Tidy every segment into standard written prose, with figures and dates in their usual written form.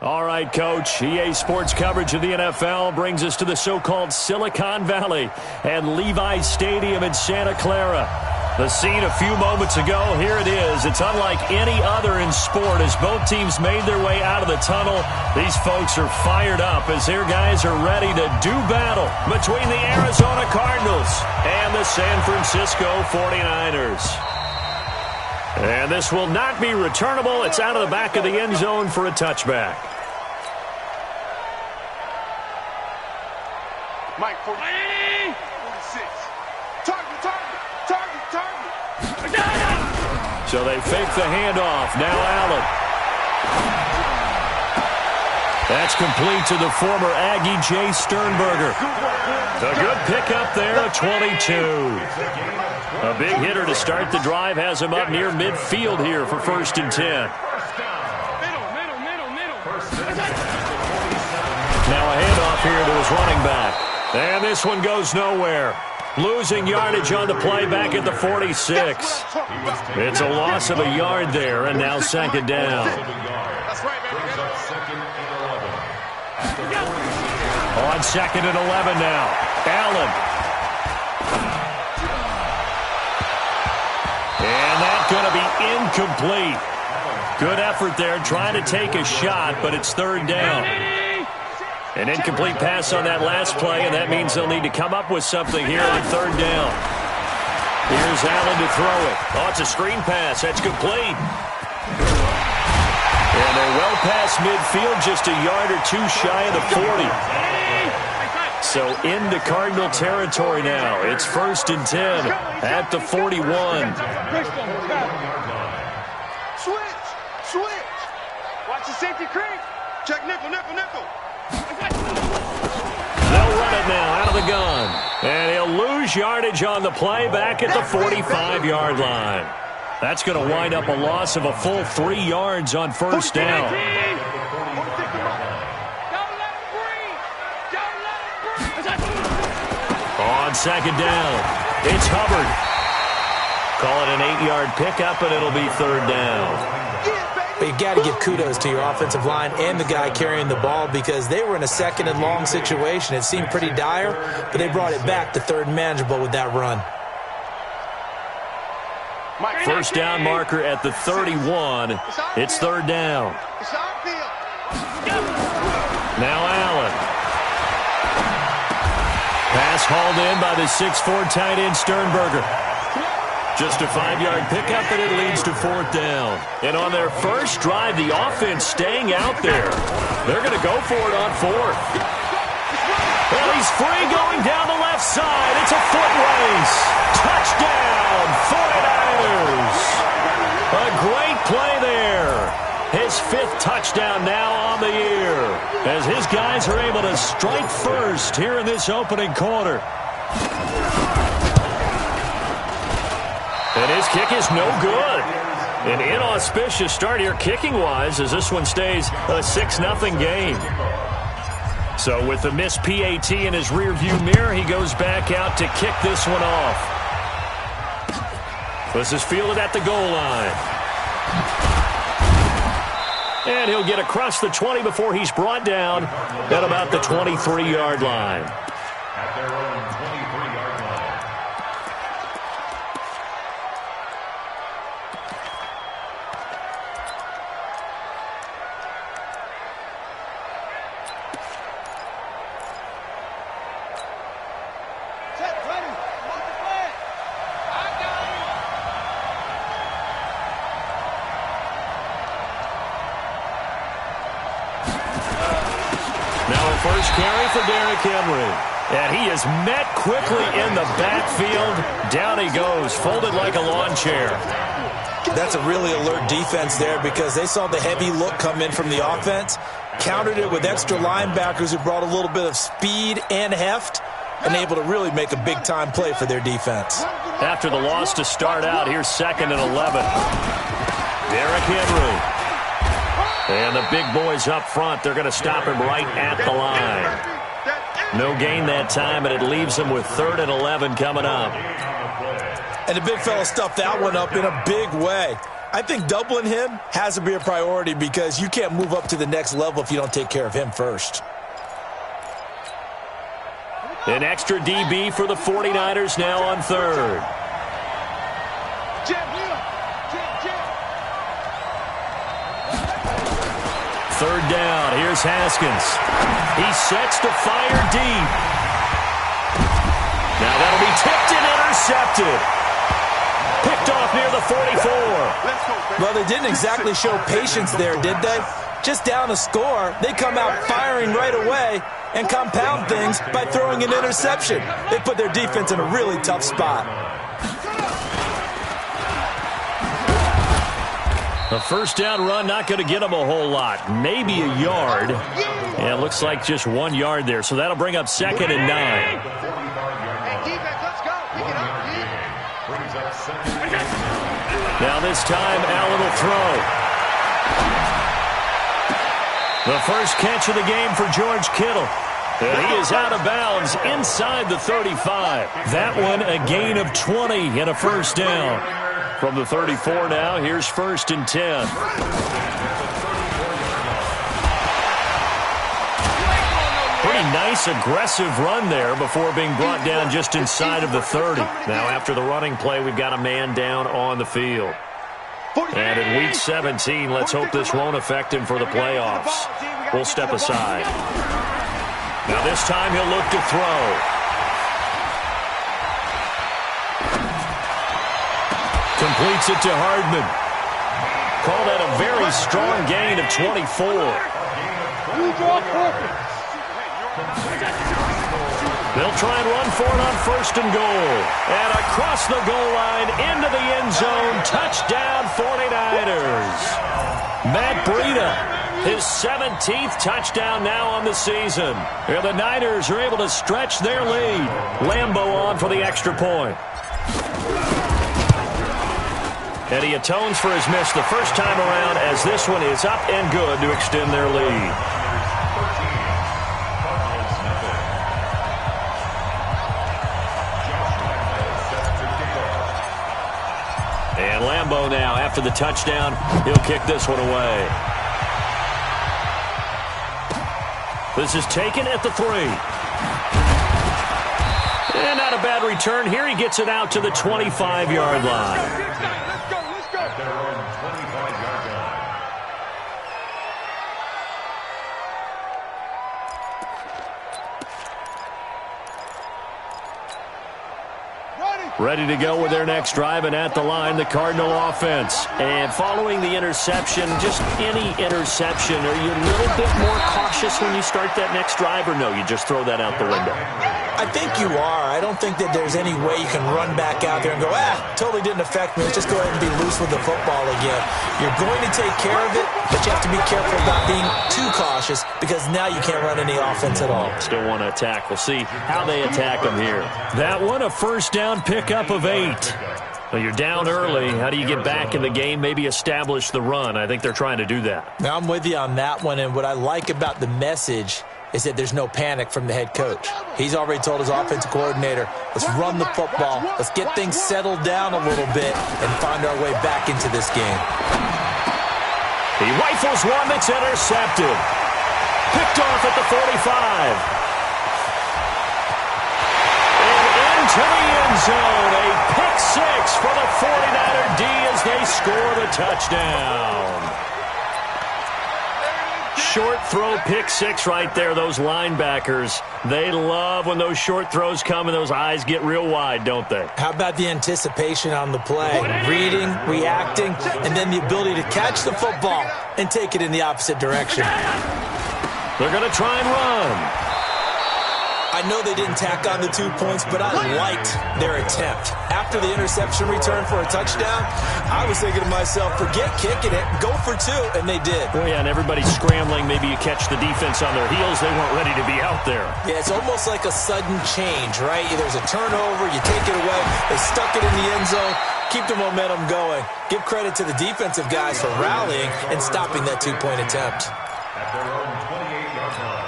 All right, Coach. EA Sports coverage of the NFL brings us to the so-called Silicon Valley and Levi's Stadium in Santa Clara. The scene a few moments ago, here it is. It's unlike any other in sport as both teams made their way out of the tunnel. These folks are fired up as their guys are ready to do battle between the Arizona Cardinals and the San Francisco 49ers. And this will not be returnable. It's out of the back of the end zone for a touchback. Mike, 46. Target. So they fake the handoff. Now Allen. That's complete to the former Aggie Jay Sternberger. A good pickup there, a 22. A big hitter to start the drive has him up near midfield here for 1st and 10. Now a handoff here to his running back. And this one goes nowhere. Losing yardage on the play back at the 46. It's a loss of a yard there, and now 2nd down. On 2nd and 11 now. Allen. And that's going to be incomplete. Good effort there trying to take a shot, but it's 3rd down. An incomplete pass on that last play, and that means they'll need to come up with something here on 3rd down. Here's Allen to throw it. Oh, it's a screen pass. That's complete. And they're well past midfield, just a yard or two shy of the 40. So into Cardinal territory now. It's 1st and 10 at the 41. Switch. Watch the safety creep. Check nickel. They'll run it now out of the gun. And he'll lose yardage on the play back at the 45-yard line. That's going to wind up a loss of a full 3 yards on 1st down. On 2nd down, it's Hubbard. Call it an 8-yard pickup, and it'll be 3rd down. But you got to give kudos to your offensive line and the guy carrying the ball because they were in a 2nd and long situation. It seemed pretty dire, but they brought it back to 3rd and manageable with that run. 1st down marker at the 31. It's 3rd down. Now Allen. Pass hauled in by the 6'4" tight end Sternberger. Just a 5-yard pickup, and it leads to 4th down. And on their first drive, the offense staying out there. They're going to go for it on 4th. Well, he's free going down the left side. It's a foot race. Touchdown, 49ers. A great play there. His 5th touchdown now on the year as his guys are able to strike first here in this opening quarter. And his kick is no good. An inauspicious start here kicking-wise as this one stays a 6-0 game. So with the missed PAT in his rearview mirror, he goes back out to kick this one off. This is fielded at the goal line. And he'll get across the 20 before he's brought down at about the 23-yard line. First carry for Derrick Henry. And he is met quickly in the backfield. Down he goes, folded like a lawn chair. That's a really alert defense there because they saw the heavy look come in from the offense, countered it with extra linebackers who brought a little bit of speed and heft, and able to really make a big-time play for their defense. After the loss to start out, here's 2nd and 11. Derrick Henry. And the big boys up front, they're going to stop him right at the line. No gain that time, and it leaves them with 3rd and 11 coming up. And the big fella stuffed that one up in a big way. I think doubling him has to be a priority because you can't move up to the next level if you don't take care of him first. An extra DB for the 49ers now on third. Third down. Here's Haskins. He sets to fire deep. Now that'll be tipped and intercepted. Picked off near the 44. Well, they didn't exactly show patience there, did they? Just down a score, they come out firing right away and compound things by throwing an interception. They put their defense in a really tough spot. A first down run, not going to get them a whole lot. Maybe a yard. Yeah, it looks like just 1 yard there. So that'll bring up 2nd and 9. Now this time, Allen will throw. The first catch of the game for George Kittle. And he is out of bounds inside the 35. That one a gain of 20 and a first down. From the 34 now, here's 1st and 10. Pretty nice, aggressive run there before being brought down just inside of the 30. Now after the running play, we've got a man down on the field. And in Week 17, let's hope this won't affect him for the playoffs. We'll step aside. Now this time he'll look to throw. Completes it to Hardman. Call that a very strong gain of 24. They'll try and run for it on 1st and goal. And across the goal line into the end zone. Touchdown 49ers. Matt Breida, his 17th touchdown now on the season. And the Niners are able to stretch their lead. Lambeau on for the extra point. And he atones for his miss the first time around as this one is up and good to extend their lead. And Lambeau now, after the touchdown, he'll kick this one away. This is taken at the 3. And not a bad return. Here he gets it out to the 25-yard line. Ready to go with their next drive, and at the line, the Cardinal offense. And following the interception, just any interception, are you a little bit more cautious when you start that next drive, or no, you just throw that out the window? I think you are. I don't think that there's any way you can run back out there and go, totally didn't affect me. Let's just go ahead and be loose with the football again. You're going to take care of it, but you have to be careful about being too cautious because now you can't run any offense at all. Still want to attack. We'll see how they attack them here. That one, a first down pickup of 8. Well, you're down early. How do you get back in the game, maybe establish the run? I think they're trying to do that. Now, I'm with you on that one, and what I like about the message is that there's no panic from the head coach. He's already told his offensive coordinator, let's run the football, let's get things settled down a little bit and find our way back into this game. He rifles one that's intercepted. Picked off at the 45. And into the end zone. A pick 6 for the 49er D as they score the touchdown. Short throw, pick 6 right there. Those linebackers, they love when those short throws come and those eyes get real wide, don't they? How about the anticipation on the play? Reading, reacting, and then the ability to catch the football and take it in the opposite direction. They're going to try and run. I know they didn't tack on the 2 points, but I liked their attempt. After the interception return for a touchdown, I was thinking to myself, forget kicking it, go for 2, and they did. Oh, yeah, and everybody's scrambling. Maybe you catch the defense on their heels. They weren't ready to be out there. Yeah, it's almost like a sudden change, right? There's a turnover, you take it away, they stuck it in the end zone, keep the momentum going. Give credit to the defensive guys for rallying and stopping that 2-point attempt. At their own 28-yard line.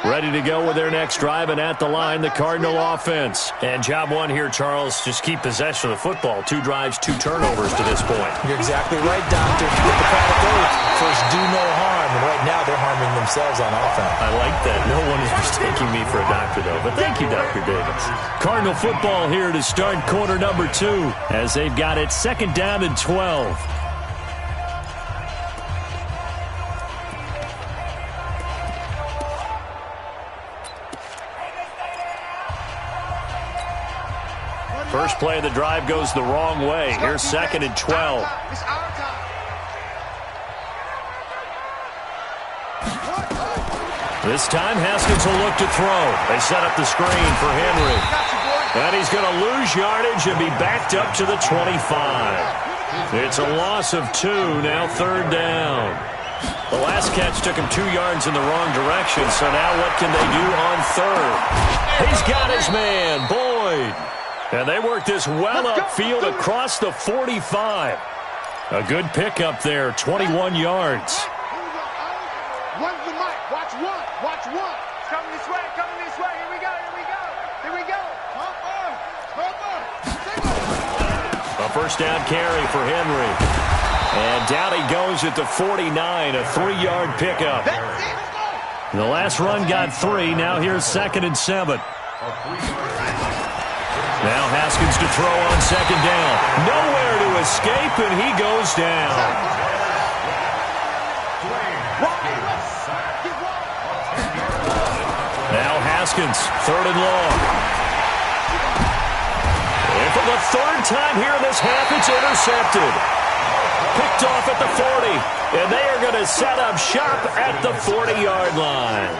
Ready to go with their next drive, and at the line, the Cardinal offense. And job one here, Charles, just keep possession of the football. 2 drives, 2 turnovers to this point. You're exactly right, Doctor. With the product oath, first do no harm, and right now they're harming themselves on offense. I like that. No one is mistaking me for a doctor, though. But thank you, Dr. Davis. Cardinal football here to start quarter number 2, as they've got it 2nd down and 12. First play of the drive goes the wrong way. Here's 2nd and 12. This time, Haskins will look to throw. They set up the screen for Henry. And he's going to lose yardage and be backed up to the 25. It's a loss of 2, now 3rd down. The last catch took him 2 yards in the wrong direction, so now what can they do on 3rd? He's got his man, Boyd. And they work this well upfield across the 45. A good pickup there, 21 yards. One's the mic. Watch one. Watch one. It's coming this way. Coming this way. Here we go. Here we go. Here we go. A first down carry for Henry. And down he goes at the 49, a 3-yard pickup. The last run got 3. Now here's 2nd and 7. Now Haskins to throw on 2nd down. Nowhere to escape, and he goes down. Now Haskins, 3rd and long. And for the 3rd time here in this half, it's intercepted. Picked off at the 40, and they are going to set up shop at the 40-yard line.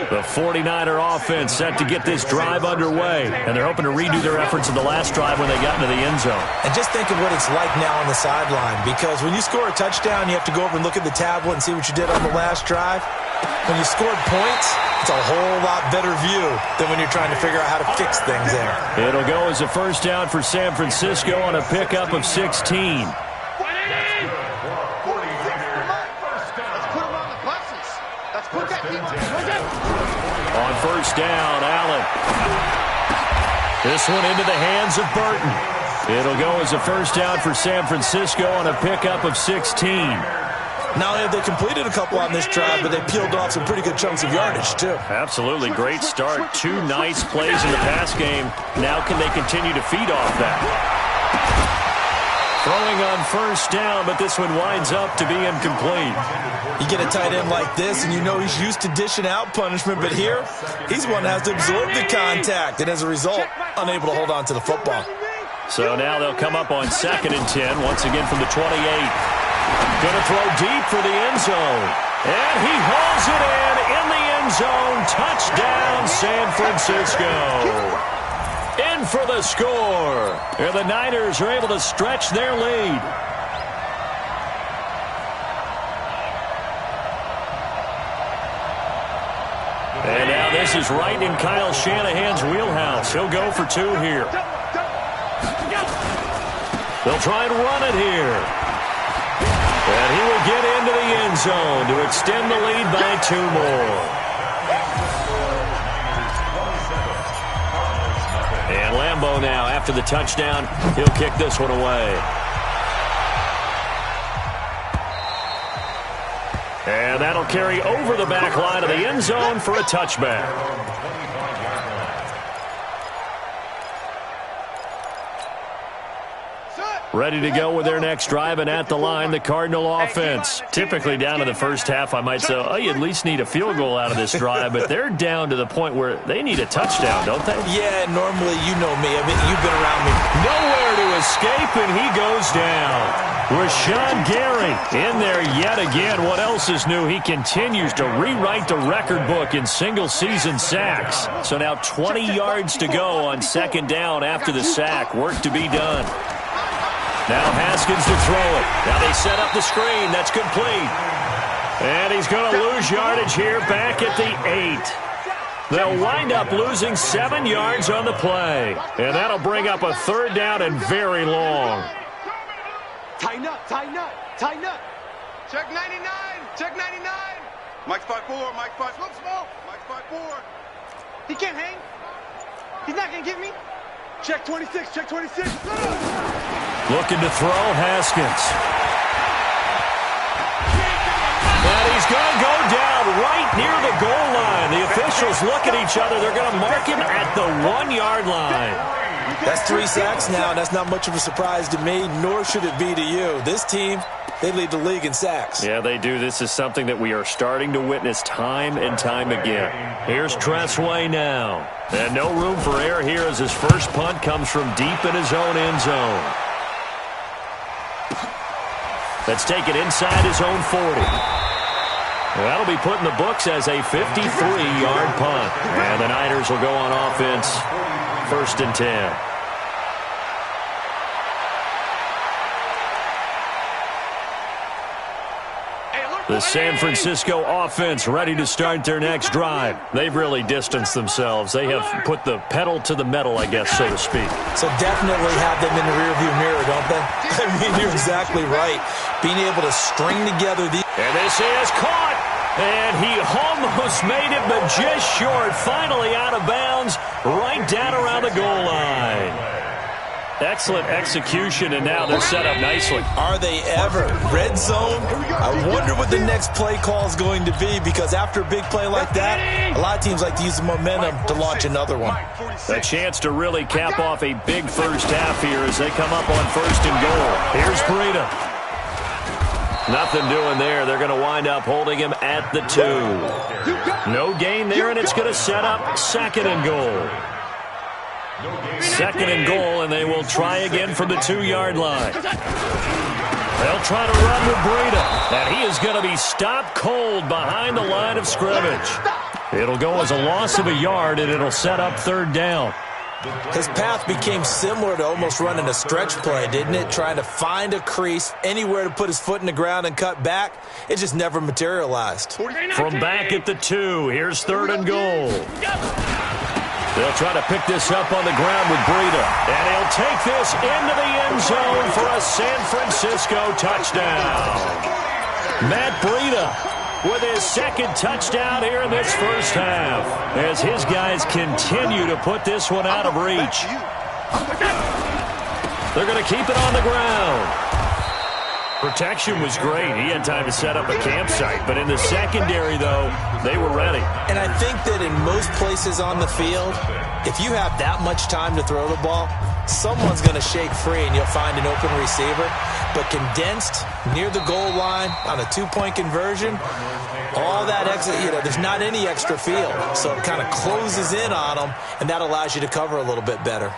The 49er offense set to get this drive underway, and they're hoping to redo their efforts in the last drive when they got into the end zone. And just think of what it's like now on the sideline, because when you score a touchdown, you have to go over and look at the tablet and see what you did on the last drive. When you scored points, it's a whole lot better view than when you're trying to figure out how to fix things there. It'll go as a first down for San Francisco on a pickup of 16. On first down, Allen. This one into the hands of Burton. It'll go as a first down for San Francisco on a pickup of 16. Not only have they completed a couple on this drive, but they peeled off some pretty good chunks of yardage, too. Absolutely. Great start. 2 nice plays in the pass game. Now can they continue to feed off that? Throwing on first down, but this one winds up to be incomplete. You get a tight end like this, and you know he's used to dishing out punishment, but here, he's one that has to absorb the contact, and as a result, unable to hold on to the football. So now they'll come up on 2nd and 10, once again from the 28. Going to throw deep for the end zone. And he hauls it in the end zone. Touchdown, San Francisco. In for the score. And the Niners are able to stretch their lead. And now this is right in Kyle Shanahan's wheelhouse. He'll go for 2 here. They'll try and run it here. And he will get into the end zone to extend the lead by 2 more. And Lambeau now, after the touchdown, he'll kick this one away. And that'll carry over the back line of the end zone for a touchback. Ready to go with their next drive, and at the line, the Cardinal offense. Typically down in the first half, I might say, oh, you at least need a field goal out of this drive, but they're down to the point where they need a touchdown, don't they? Yeah, normally, you know me. I mean, you've been around me. Nowhere to escape, and he goes down. Rashawn Gary in there yet again. What else is new? He continues to rewrite the record book in single-season sacks. So now 20 yards to go on 2nd down after the sack. Work to be done. Now Haskins to throw it. Now they set up the screen. That's complete. And he's going to lose yardage here back at the 8. They'll wind up losing 7 yards on the play. And that'll bring up a 3rd down and very long. Tighten up, tighten up, tighten up. Check 99, check 99. Mike 5-4, Mike 5. Look small. Mike 5-4. He can't hang. He's not going to get me. Check 26, check 26. Looking to throw, Haskins. And he's going to go down right near the goal line. The officials look at each other. They're going to mark him at the 1-yard line. That's 3 sacks now. That's not much of a surprise to me, nor should it be to you. This team, they lead the league in sacks. Yeah, they do. This is something that we are starting to witness time and time again. Here's Tressway now. And no room for error here as his first punt comes from deep in his own end zone. Let's take it inside his own 40. That'll be put in the books as a 53-yard punt. And the Niners will go on offense, 1st and 10. The San Francisco offense ready to start their next drive. They've really distanced themselves. They have put the pedal to the metal, I guess, so to speak. So definitely have them in the rearview mirror, don't they? I mean, you're exactly right. Being able to string together the... And this is caught. And he almost made it, but just short. Finally out of bounds, right down around the goal line. Excellent execution, and now they're set up nicely. Are they ever? Red zone? I wonder what the next play call is going to be, because after a big play like that, a lot of teams like to use the momentum to launch another one. A chance to really cap off a big first half here as they come up on 1st and goal. Here's Breida. Nothing doing there. They're going to wind up holding him at the 2. No gain there, and it's going to set up 2nd and goal. 2nd and goal, and they will try again from the 2-yard line. They'll try to run with Breida, and he is going to be stopped cold behind the line of scrimmage. It'll go as a loss of a yard, and it'll set up 3rd down. His path became similar to almost running a stretch play, didn't it? Trying to find a crease, anywhere to put his foot in the ground and cut back. It just never materialized. From back at the 2, here's 3rd and goal. They'll try to pick this up on the ground with Breida. And he'll take this into the end zone for a San Francisco touchdown. Matt Breida with his 2nd touchdown here in this first half, as his guys continue to put this one out of reach. They're going to keep it on the ground. Protection was great. He had time to set up a campsite, but in the secondary, though, they were ready. And I think that in most places on the field, if you have that much time to throw the ball, someone's going to shake free and you'll find an open receiver. But condensed near the goal line on a 2-point conversion, all that extra, there's not any extra field. So it kind of closes in on them, and that allows you to cover a little bit better.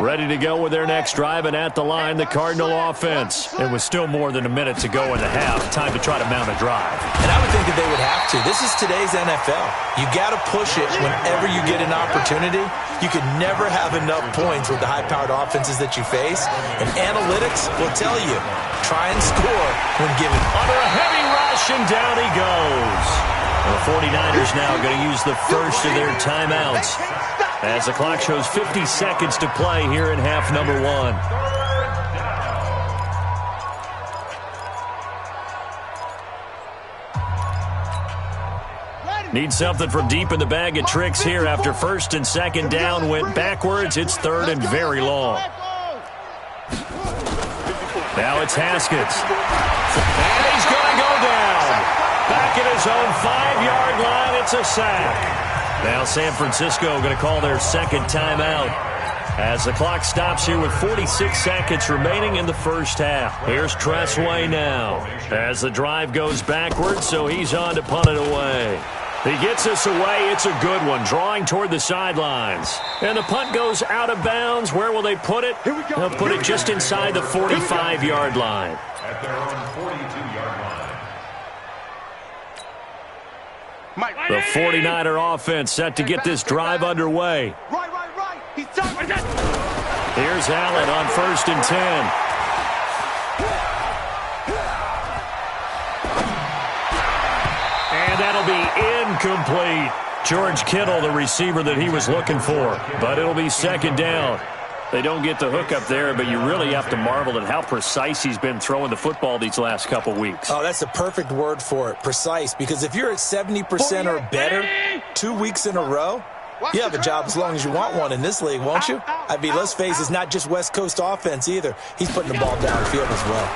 Ready to go with their next drive, and at the line, the Cardinal offense. It was still more than a minute to go in the half. Time to try to mount a drive. And I would think that they would have to. This is today's NFL. You got to push it whenever you get an opportunity. You can never have enough points with the high-powered offenses that you face. And analytics will tell you, try and score when given. Under a heavy rush, and down he goes. The 49ers now going to use the first of their timeouts, as the clock shows 50 seconds to play here in half number 1. Need something from deep in the bag of tricks here after 1st and 2nd down went backwards. It's 3rd and very long. Now it's Haskins. And he's going to go down. Back at his own 5-yard line, it's a sack. Now San Francisco going to call their 2nd timeout as the clock stops here with 46 seconds remaining in the first half. Here's Tressway now as the drive goes backwards, so he's on to punt it away. He gets this away. It's a good one, drawing toward the sidelines. And the punt goes out of bounds. Where will they put it? They'll put it just inside the 45-yard line. At their own 42-yard line. The 49er offense set to get this drive underway. Right. Here's Allen on 1st and 10. And that'll be incomplete. George Kittle, the receiver that he was looking for. But it'll be 2nd down. They don't get the hook up there, but you really have to marvel at how precise he's been throwing the football these last couple weeks. Oh, that's a perfect word for it, precise, because if you're at 70% or better 2 weeks in a row, you have a job as long as you want one in this league, won't you? I mean, let's face it, it's not just West Coast offense either. He's putting the ball downfield as well.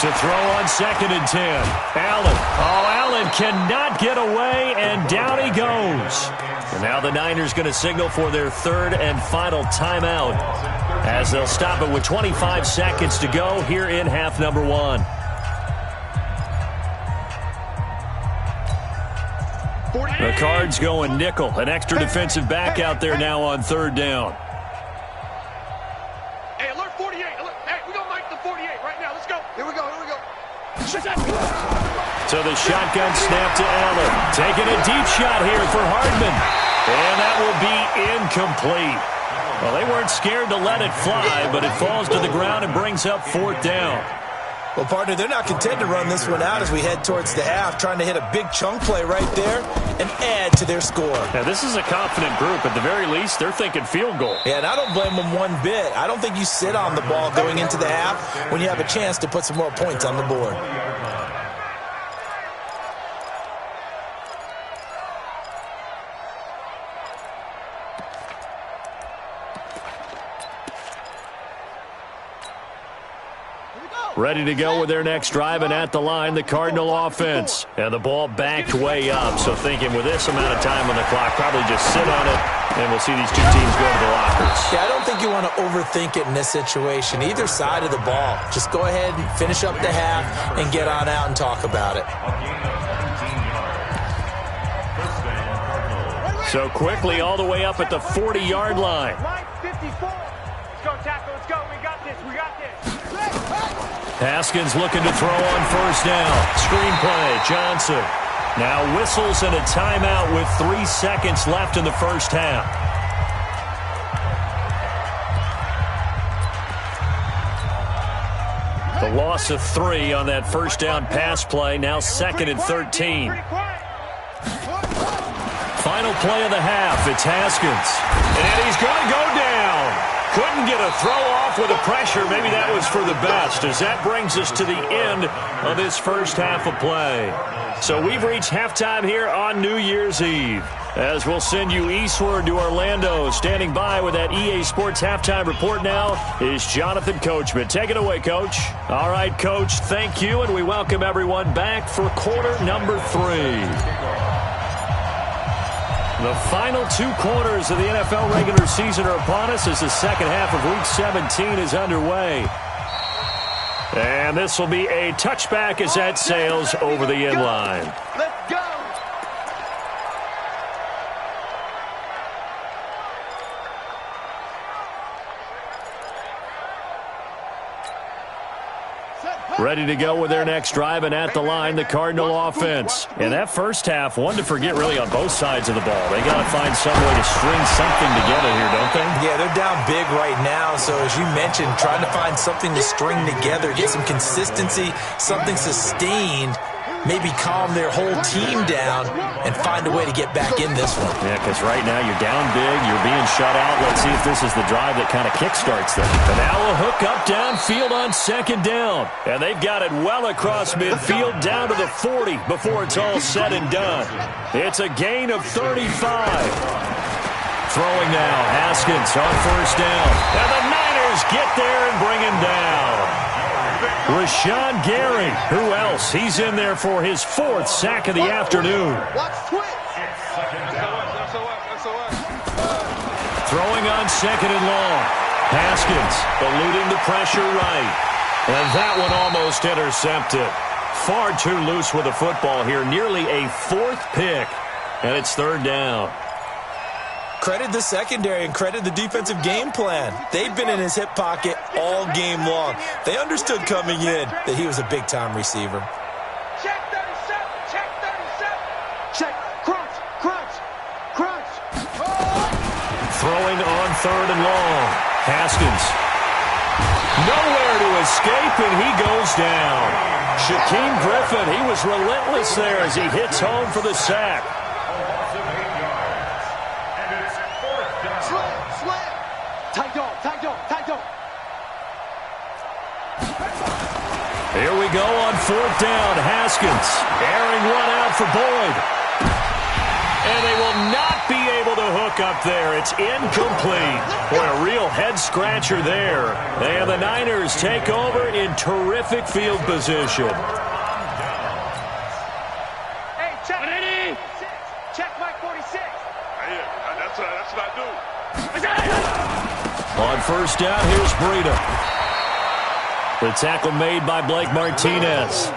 To throw on 2nd and 10. Allen. Oh, Allen cannot get away, and down he goes. And now the Niners going to signal for their 3rd and final timeout as they'll stop it with 25 seconds to go here in half number 1. The Cards going nickel. An extra defensive back out there now on 3rd down. Hey, alert 48. Alert. Hey, we're going to make the 48 right now. Let's go. Here we go. Here we go. So the shotgun snap to Allen. Taking a deep shot here for Hardman. And that will be incomplete. Well, they weren't scared to let it fly, but it falls to the ground and brings up 4th down. Well, partner, they're not content to run this one out as we head towards the half, trying to hit a big chunk play right there and add to their score. Now, this is a confident group. At the very least, they're thinking field goal. Yeah, and I don't blame them one bit. I don't think you sit on the ball going into the half when you have a chance to put some more points on the board. Ready to go with their next drive, and at the line, the Cardinal offense. And the ball backed way up, so thinking with this amount of time on the clock, probably just sit on it, and we'll see these two teams go to the lockers. Yeah, I don't think you want to overthink it in this situation. Either side of the ball. Just go ahead and finish up the half and get on out and talk about it. So quickly all the way up at the 40-yard line. 54. Let's go, tackle. Let's go. We got this. We got this. Haskins looking to throw on 1st down. Screen play, Johnson. Now whistles and a timeout with 3 seconds left in the first half. The loss of 3 on that 1st down pass play. Now 2nd and 13. Final play of the half. It's Haskins. And he's going to go down. Couldn't get a throw off with the pressure. Maybe that was for the best, as that brings us to the end of this first half of play. So we've reached halftime here on New Year's Eve, as we'll send you eastward to Orlando. Standing by with that EA Sports halftime report now is Jonathan Coachman. Take it away, Coach. All right, Coach, thank you, and we welcome everyone back for quarter number 3. The final 2 quarters of the NFL regular season are upon us as the second half of Week 17 is underway. And this will be a touchback as that sails over the end line. Let's go. Ready to go with their next drive, and at the line, the Cardinal offense. In that first half, one to forget really on both sides of the ball. They got to find some way to string something together here, don't they? Yeah, they're down big right now, so as you mentioned, trying to find something to string together, get some consistency, something sustained, maybe calm their whole team down and find a way to get back in this one. Yeah, because right now you're down big, you're being shut out. Let's see if this is the drive that kind of kickstarts them. And now a hook up downfield on 2nd down. And they've got it well across midfield down to the 40 before it's all said and done. It's a gain of 35. Throwing now, Haskins on 1st down. And the Niners get there and bring him down. Rashawn Gary, who else? He's in there for his 4th sack of the afternoon. Throwing on 2nd and long. Haskins eluding the pressure right. And that one almost intercepted. Far too loose with the football here. Nearly a 4th pick. And it's 3rd down. Credit the secondary and credit the defensive game plan. They've been in his hip pocket all game long. They understood coming in that he was a big-time receiver. Check 37. Check 37. Check. Crunch. Crunch. Crunch. Throwing on 3rd and long. Haskins. Nowhere to escape, and he goes down. Shaquem Griffin, he was relentless there as he hits home for the sack. Tight go on 4th down. Haskins airing one out for Boyd. And they will not be able to hook up there. It's incomplete. Boy, a real head-scratcher there. And the Niners take over in terrific field position. Hey, check. Check Mike 46. That's what I do. On 1st down, here's Breida. The tackle made by Blake Martinez.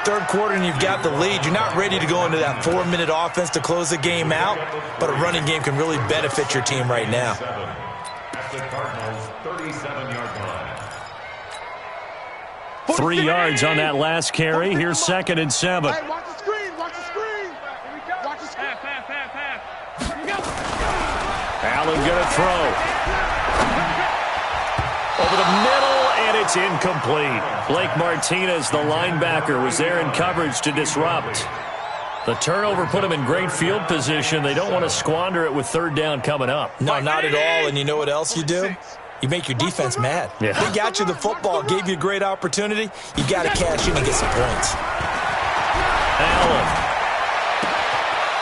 Third quarter and you've got the lead. You're not ready to go into that 4-minute offense to close the game out, but a running game can really benefit your team right now. At the Cardinals' 37-yard line. 3 yards on that last carry. Here's 2nd and 7. Hey, watch the screen. Watch the screen. Here we go. Watch the screen. Pass. Here we go. Allen going to throw. Over the middle, and it's incomplete. Blake Martinez, the linebacker, was there in coverage to disrupt. The turnover put him in great field position. They don't want to squander it with 3rd down coming up. No, not at all. And you know what else you do? You make your defense mad. Yeah. They got you the football, gave you a great opportunity. You got to cash in and get some points. Allen.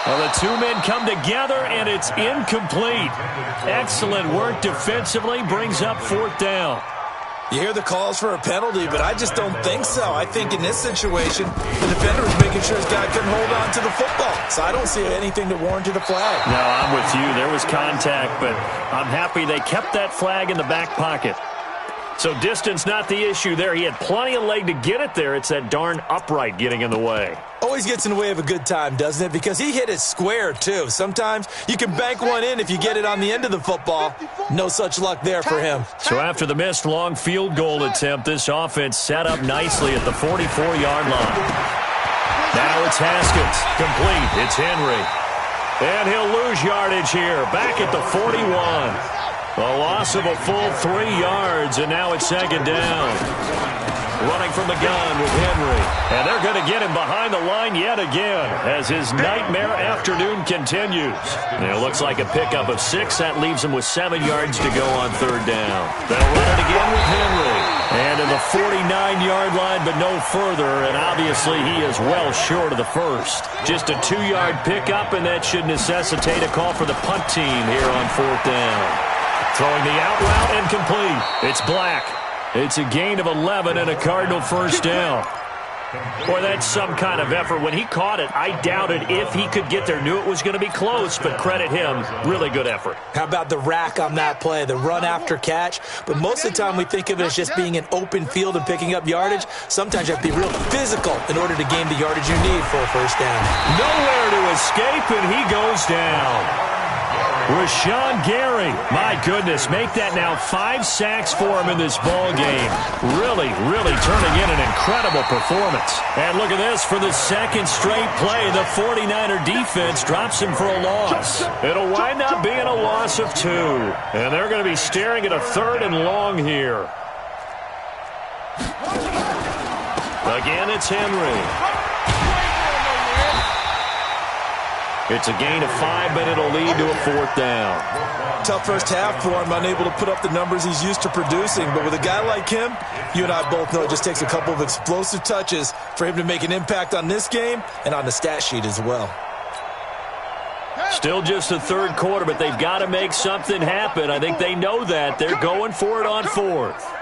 Well, the two men come together, and it's incomplete. Excellent work defensively, brings up 4th down. You hear the calls for a penalty, but I just don't think so. I think in this situation, the defender was making sure his guy couldn't hold on to the football. So I don't see anything to warrant the flag. No, I'm with you. There was contact, but I'm happy they kept that flag in the back pocket. So distance not the issue there. He had plenty of leg to get it there. It's that darn upright getting in the way. Always gets in the way of a good time, doesn't it? Because he hit it square, too. Sometimes you can bank one in if you get it on the end of the football. No such luck there for him. So after the missed long field goal attempt, this offense set up nicely at the 44-yard line. Now it's Haskins. Complete. It's Henry. And he'll lose yardage here. Back at the 41. A loss of a full 3 yards, and now it's 2nd down. Running from the gun with Henry. And they're going to get him behind the line yet again as his nightmare afternoon continues. And it looks like a pickup of 6. That leaves him with 7 yards to go on 3rd down. They'll run it again with Henry. And to the 49-yard line, but no further. And obviously he is well short of the first. Just a 2-yard pickup, and that should necessitate a call for the punt team here on 4th down. Throwing the out route and complete. It's Black. It's a gain of 11 and a Cardinal 1st down. Boy, that's some kind of effort. When he caught it, I doubted if he could get there. Knew it was going to be close, but credit him. Really good effort. How about the rack on that play, the run after catch? But most of the time we think of it as just being an open field and picking up yardage. Sometimes you have to be real physical in order to gain the yardage you need for a 1st down. Nowhere to escape, and he goes down. Rashawn Gary, my goodness, make that now 5 sacks for him in this ball game. Really turning in an incredible performance. And look at this, for the 2nd straight play, the 49er defense drops him for a loss. It'll wind up being a loss of 2. And they're going to be staring at a 3rd and long here. Again, it's Henry. It's a gain of 5, but it'll lead to a 4th down. Tough first half for him, unable to put up the numbers he's used to producing. But with a guy like him, you and I both know it just takes a couple of explosive touches for him to make an impact on this game and on the stat sheet as well. Still just the 3rd quarter, but they've got to make something happen. I think they know that. They're going for it on 4th.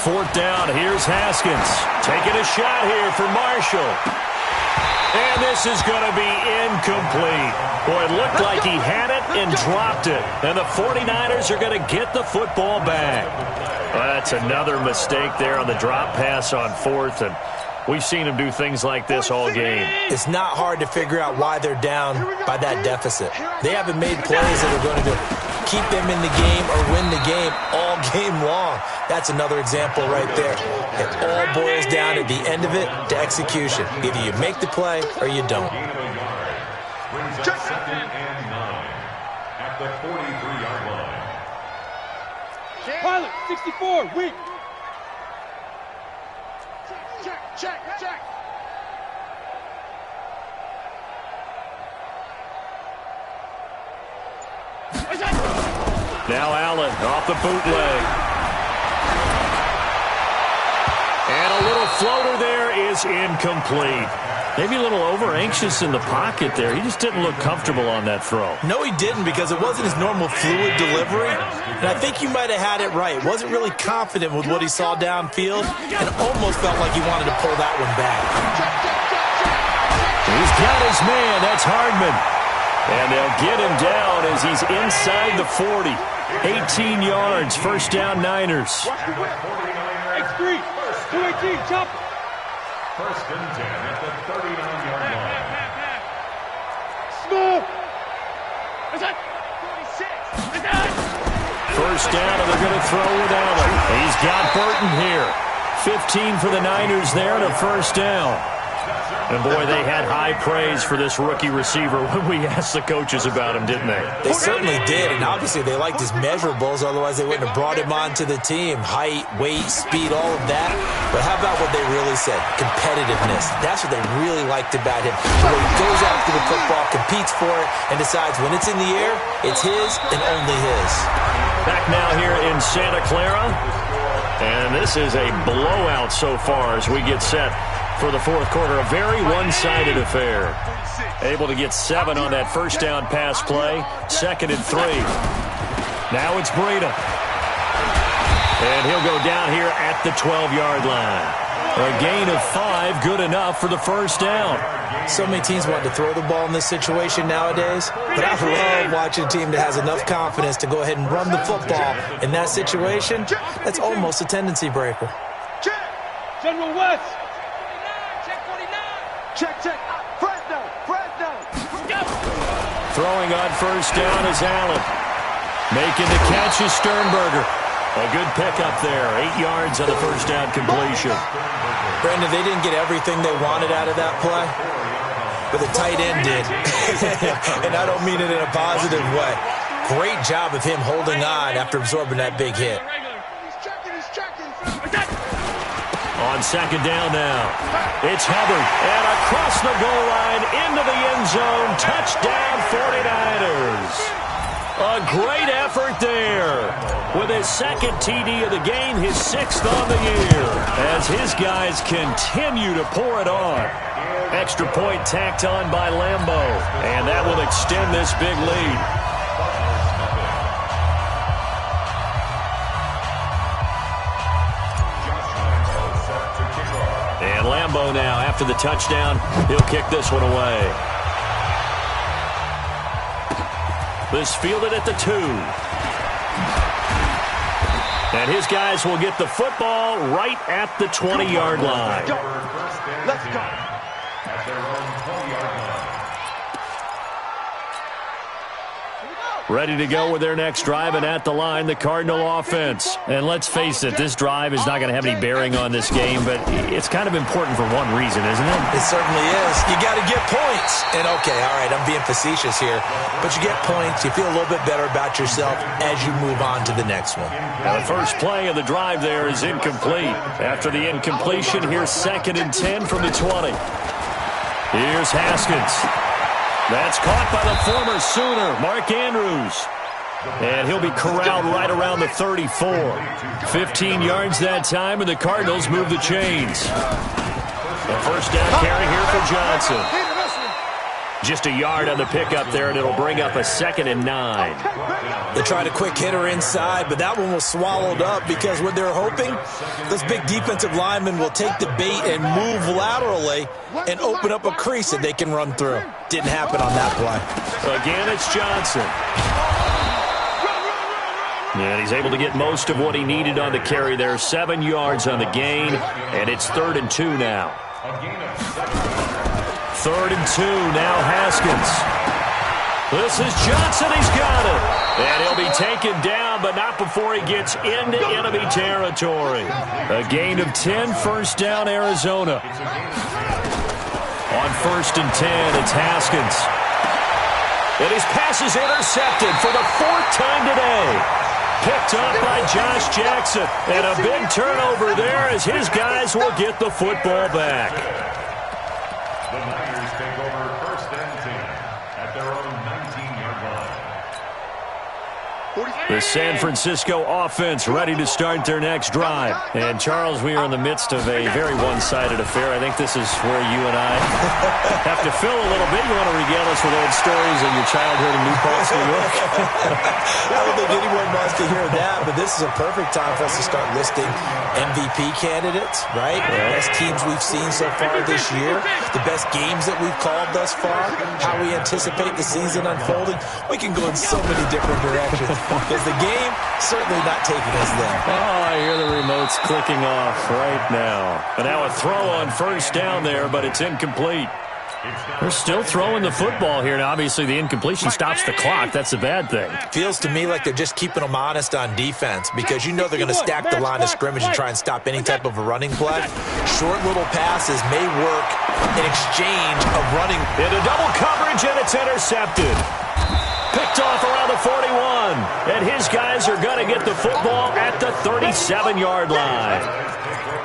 4th down, here's Haskins. Taking a shot here for Marshall. And this is going to be incomplete. Boy, it looked like he had it and dropped it. And the 49ers are going to get the football back. Well, that's another mistake there on the drop pass on 4th. And we've seen him do things like this all game. It's not hard to figure out why they're down by that deficit. They haven't made plays that are going to keep them in the game or win the game all game long. That's another example right there. It all boils down at the end of it to execution. Either you make the play or you don't. Brings up 2nd and 9 at the 43-yard line. Pilot, 64, weak. Check. Now Allen off the bootleg. floater there is incomplete. Maybe a little over-anxious in the pocket there. He just didn't look comfortable on that throw. No, he didn't, because it wasn't his normal fluid delivery. And I think you might have had it right. Wasn't really confident with what he saw downfield and almost felt like he wanted to pull that one back. He's got his man. That's Hardman. And they'll get him down as he's inside the 40. 18 yards, first down Niners. X3, 218, chop. First and 10 at the 39-yard line. Small. First down, and they're going to throw with Allen. He's got Burton here. 15 for the Niners there and a first down. And, boy, they had high praise for this rookie receiver when we asked the coaches about him, didn't they? They certainly did, and obviously they liked his measurables. Otherwise, they wouldn't have brought him onto the team. Height, weight, speed, all of that. But how about what they really said? Competitiveness. That's what they really liked about him. Where he goes after the football, competes for it, and decides when it's in the air, it's his and only his. Back now here in Santa Clara. And this is a blowout so far as we get set for the fourth quarter. A very one-sided affair. Able to get 7 on that first down pass play. 2nd and 3. Now it's Breida. And he'll go down here at the 12-yard line. A gain of 5, good enough for the first down. So many teams want to throw the ball in this situation nowadays, but I love watching a team that has enough confidence to go ahead and run the football in that situation. That's almost a tendency breaker. General West. Check. Fresno. Throwing on first down is Allen. Making the catch is Sternberger. A good pickup there. 8 yards on the first down completion. Brandon, they didn't get everything they wanted out of that play, but the tight end did. And I don't mean it in a positive way. Great job of him holding on after absorbing that big hit. On second down now, it's Hubbard. And across the goal line, into the end zone. Touchdown 49ers. A great effort there. With his 2nd TD of the game, his 6th on the year. As his guys continue to pour it on. Extra point tacked on by Lambo. And that will extend this big lead. And Lambo now, after the touchdown, he'll kick this one away. This fielded at the 2. And his guys will get the football right at the 20-yard line. Let's go. At their own 20-yard line. Ready to go with their next drive, and at the line, the Cardinal offense. And let's face it, this drive is not going to have any bearing on this game, but it's kind of important for one reason, isn't it? It certainly is. You got to get points. And, okay, all right, I'm being facetious here, but you get points, you feel a little bit better about yourself as you move on to the next one. Now, the first play of the drive there is incomplete. After the incompletion, here's 2nd and 10 from the 20. Here's Haskins. That's caught by the former Sooner, Mark Andrews. And he'll be corralled right around the 34. 15 yards that time, and the Cardinals move the chains. A first down carry here for Johnson. Just a yard on the pickup there, and it'll bring up a 2nd and 9. They tried a quick hitter inside, but that one was swallowed up because what they're hoping, those big defensive linemen will take the bait and move laterally and open up a crease that they can run through. Didn't happen on that play. Again, it's Johnson. And he's able to get most of what he needed on the carry there. 7 yards on the gain, and it's 3rd and 2 now. 3rd and 2, now Haskins. This is Johnson, he's got it. And he'll be taken down, but not before he gets into enemy territory. A gain of 10, first down Arizona. On 1st and 10, it's Haskins. And his pass is intercepted for the 4th time today. Picked up by Josh Jackson. And a big turnover there as his guys will get the football back. The Niners take over 1st and 10 at their own 19-yard line. The San Francisco offense ready to start their next drive. And, Charles, we are in the midst of a very one-sided affair. I think this is where you and I have to fill a little bit. You want to regale us with old stories of your childhood in New Paltz, New York? I don't think anyone wants to hear that, but this is a perfect time for us to start listing MVP candidates, right? The best teams we've seen so far this year, the best games that we've called thus far, how we anticipate the season unfolding. We can go in so many different directions. Because the game certainly not taking us there. Oh, I hear the remotes clicking off right now. And now a throw on first down there, but it's incomplete. They're still throwing the football here. Now, obviously, the incompletion stops the clock. That's a bad thing. Feels to me like they're just keeping them honest on defense because you know they're going to stack the line of scrimmage and try and stop any type of a running play. Short little passes may work in exchange of running. Into double coverage, and it's intercepted. Picked off around the 41. And his guys are going to get the football at the 37-yard line.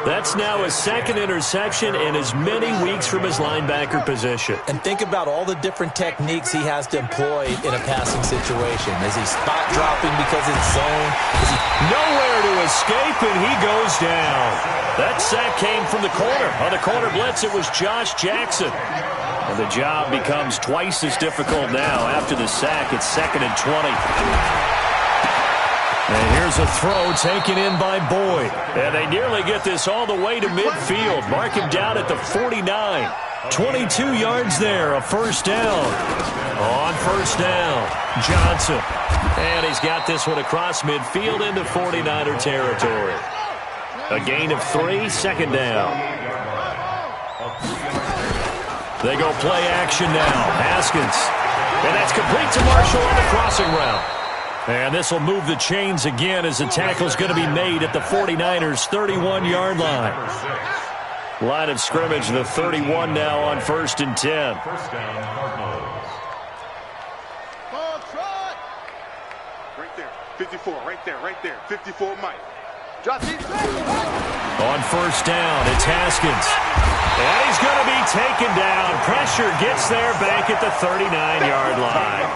That's now his second interception in as many weeks from his linebacker position. And think about all the different techniques he has to employ in a passing situation. Is he spot dropping because it's zone? Is he nowhere to escape, and he goes down. That sack came from the corner. On the corner blitz, it was Josh Jackson. And the job becomes twice as difficult now. After the sack, it's 2nd and 20. And here's a throw taken in by Boyd. And they nearly get this all the way to midfield. Mark him down at the 49. 22 yards there, a first down. On first down, Johnson. And he's got this one across midfield into 49er territory. A gain of 3, second down. They go play action now. Haskins. And that's complete to Marshall on the crossing route. And this will move the chains again as the tackle's going to be made at the 49ers' 31-yard line. Line of scrimmage, the 31 now on 1st and 10. First down, Cardinals. Right there, 54, right there, 54, Mike. Drop deep. On first down, it's Haskins. And he's going to be taken down. Pressure gets there back at the 39-yard line.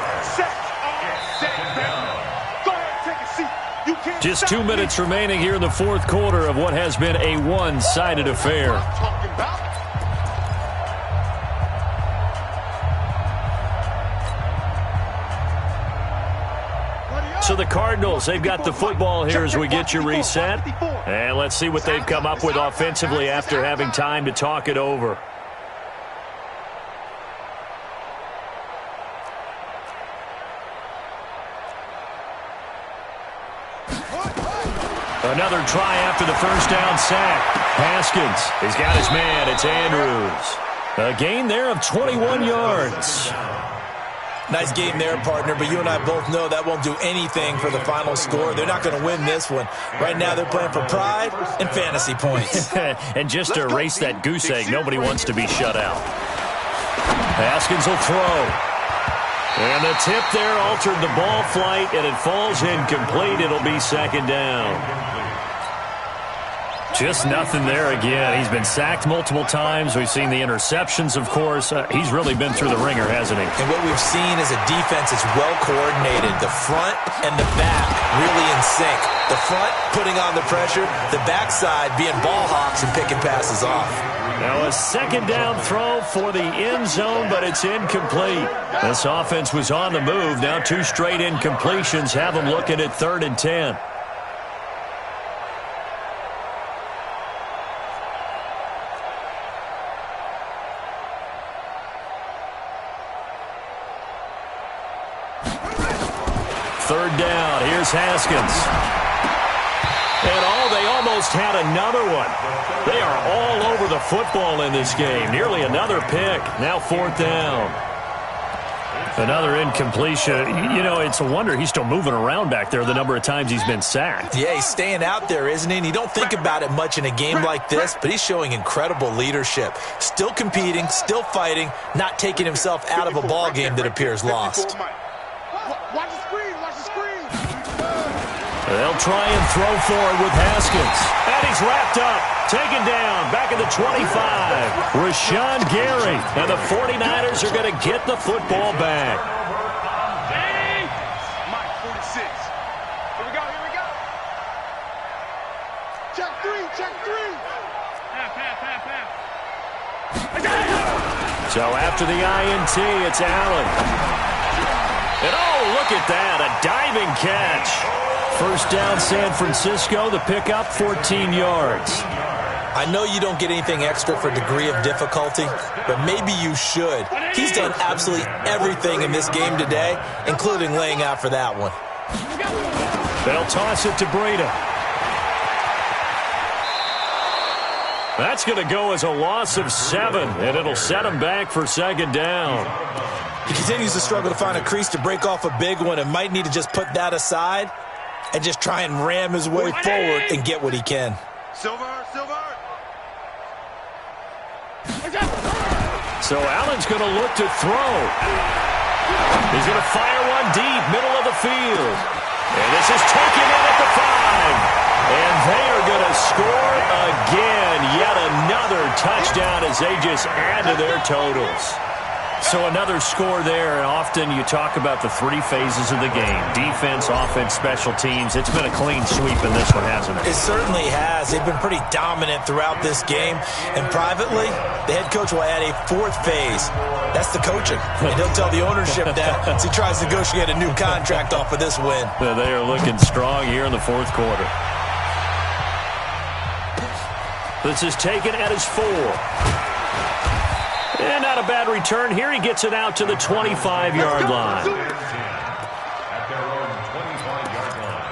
Just 2 minutes remaining here in the fourth quarter of what has been a one-sided affair. So the Cardinals, they've got the football here as we get you reset. And let's see what they've come up with offensively after having time to talk it over. Another try after the first down sack. Haskins, he's got his man. It's Andrews. A gain there of 21 yards. Nice game there, partner, but you and I both know that won't do anything for the final score. They're not going to win this one. Right now they're playing for pride and fantasy points. And just to erase that goose egg, nobody wants to be shut out. Haskins will throw. And the tip there altered the ball flight, and it falls incomplete. It'll be second down. Just nothing there again. He's been sacked multiple times. We've seen the interceptions, of course. He's really been through the ringer, hasn't he? And what we've seen is a defense that's well coordinated. The front and the back really in sync. The front putting on the pressure, the backside being ball hawks and picking passes off. Now a second down throw for the end zone, but it's incomplete. This offense was on the move. Now 2 straight incompletions have them looking at 3rd and 10. Third down, here's Haskins. And they almost had another one. They are all over the football in this game. Nearly another pick. Now 4th down. Another incompletion. You know, it's a wonder he's still moving around back there the number of times he's been sacked. Yeah, he's staying out there, isn't he? And you don't think about it much in a game like this, but he's showing incredible leadership. Still competing, still fighting, not taking himself out of a ball game that appears lost. Watch the screen, watch the screen. They'll try and throw forward with Haskins. And he's wrapped up. Taken down. Back at the 25. Rashawn Gary. And the 49ers are going to get the football back. Mike, 46. So after the INT, it's Allen. And oh, look at that, a diving catch. First down, San Francisco, the pickup, 14 yards. I know you don't get anything extra for degree of difficulty, but maybe you should. He's done absolutely everything in this game today, including laying out for that one. They'll toss it to Breida. That's going to go as a loss of 7, and it'll set him back for second down. He continues to struggle to find a crease to break off a big one and might need to just put that aside and just try and ram his way forward and get what he can. Silver. So Allen's going to look to throw. He's going to fire one deep, middle of the field. And this is taken in at the 5. And they are going to score again. Yet another touchdown as they just add to their totals. So another score there, and often you talk about the 3 phases of the game. Defense, offense, special teams. It's been a clean sweep in this one, hasn't it? It certainly has. They've been pretty dominant throughout this game. And privately, the head coach will add a 4th phase. That's the coaching. And he'll tell the ownership that as he tries to negotiate a new contract off of this win. They are looking strong here in the 4th quarter. This is taken at his 4. And not a bad return here. He gets it out to the 25-yard line. At their own 25-yard line.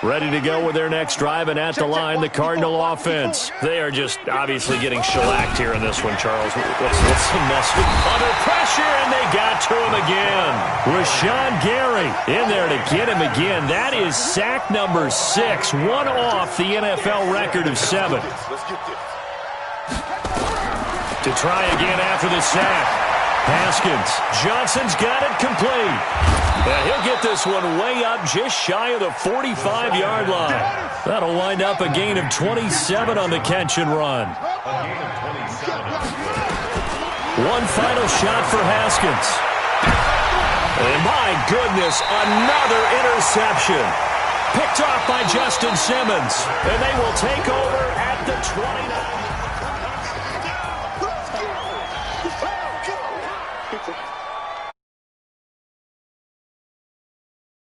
Ready to go with their next drive, and at the line, the Cardinal offense. They are just obviously getting shellacked here in this one, Charles. What's the message? Under pressure, and they got to him again. Rashawn Gary in there to get him again. That is sack number 6, one off the NFL record of 7. To try again after the sack. Haskins. Johnson's got it complete. Yeah, he'll get this one way up just shy of the 45-yard line. That'll wind up a gain of 27 on the catch and run. One final shot for Haskins. And my goodness, another interception. Picked off by Justin Simmons. And they will take over at the 29.